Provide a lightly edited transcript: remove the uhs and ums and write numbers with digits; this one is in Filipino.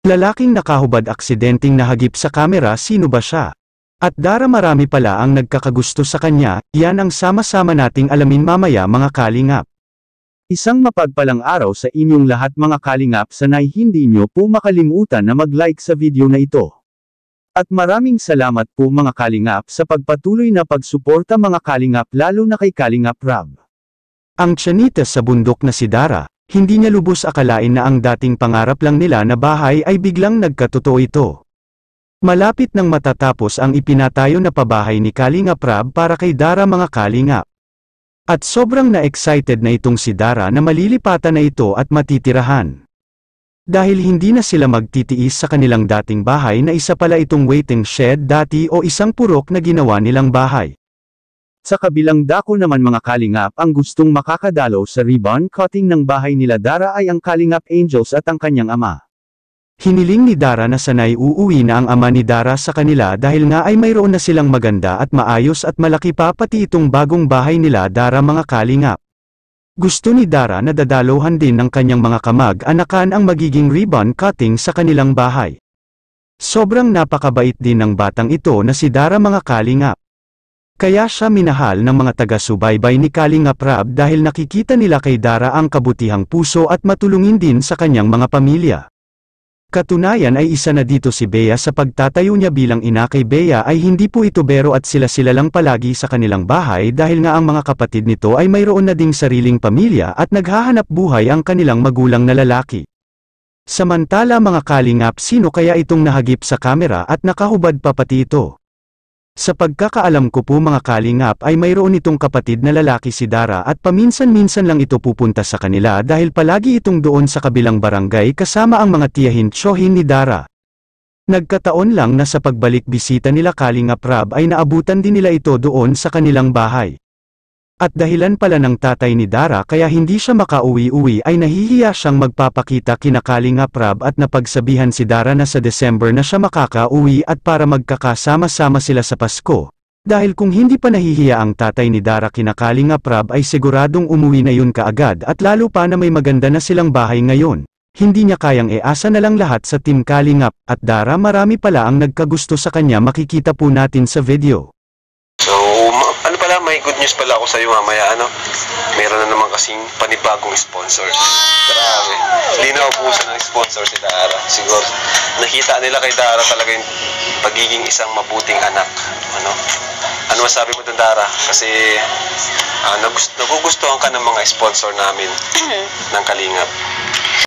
Lalaking nakahubad aksidenteng nahagip sa kamera, sino ba siya? At Dara, marami pala ang nagkakagusto sa kanya, yan ang sama-sama nating alamin mamaya mga kalingap. Isang mapagpalang araw sa inyong lahat mga kalingap, sanay hindi nyo po makalimutan na mag-like sa video na ito. At maraming salamat po mga kalingap sa pagpatuloy na pagsuporta mga kalingap, lalo na kay Kalingap Rab. Ang tsanita sa bundok na si Dara, hindi niya lubos akalain na ang dating pangarap lang nila na bahay ay biglang nagkatotoo ito. Malapit nang matatapos ang ipinatayo na pabahay ni Kalingap Rab para kay Dara mga kalingap. At sobrang na-excited na itong si Dara na malilipatan na ito at matitirahan. Dahil hindi na sila magtitiis sa kanilang dating bahay na isa pala itong waiting shed dati o isang purok na ginawa nilang bahay. Sa kabilang dako naman mga kalingap, ang gustong makakadalaw sa ribbon cutting ng bahay nila Dara ay ang Kalingap Angels at ang kanyang ama. Hiniling ni Dara na sanay uuwi na ang ama ni Dara sa kanila dahil nga ay mayroon na silang maganda at maayos at malaki pa pati itong bagong bahay nila Dara mga kalingap. Gusto ni Dara na dadalohan din ng kanyang mga kamag-anakan ang magiging ribbon cutting sa kanilang bahay. Sobrang napakabait din ng batang ito na si Dara mga kalingap. Kaya siya minahal ng mga taga-subaybay ni Kalingap Rab dahil nakikita nila kay Dara ang kabutihang puso at matulungin din sa kanyang mga pamilya. Katunayan ay isa na dito si Bea sa pagtatayo niya bilang ina kay Bea ay hindi po ito bero at sila lang palagi sa kanilang bahay dahil nga ang mga kapatid nito ay mayroon na ding sariling pamilya at naghahanap buhay ang kanilang magulang na lalaki. Samantala mga kalingap, sino kaya itong nahagip sa kamera at nakahubad pa pati ito? Sa pagkakaalam ko po mga kalingap ay mayroon itong kapatid na lalaki si Dara at paminsan-minsan lang ito pupunta sa kanila dahil palagi itong doon sa kabilang barangay kasama ang mga tiyahin-tsohin ni Dara. Nagkataon lang na sa pagbalik bisita nila Kalingap Rab ay naabutan din nila ito doon sa kanilang bahay. At dahilan pala ng tatay ni Dara kaya hindi siya makauwi-uwi ay nahihiya siyang magpapakita kina Kalingap Rab at napagsabihan si Dara na sa December na siya makakauwi at para magkakasama-sama sila sa Pasko. Dahil kung hindi pa nahihiya ang tatay ni Dara kina Kalingap Rab ay siguradong umuwi na yun kaagad at lalo pa na may maganda na silang bahay ngayon. Hindi niya kayang iasa na lang lahat sa Team Kalingap at Dara, marami pala ang nagkagusto sa kanya, makikita po natin sa video. May good news pala ako sa iyo mamaya, meron na naman kasing panibagong sponsor. Grabe, hindi na ubusan ng sponsor si Dara. Siguro nakita nila kay Dara talaga yung pagiging isang mabuting anak. Ano masabi mo dun, Dara? Kasi nagugustuhan ka ng mga sponsor namin ng Kalingap.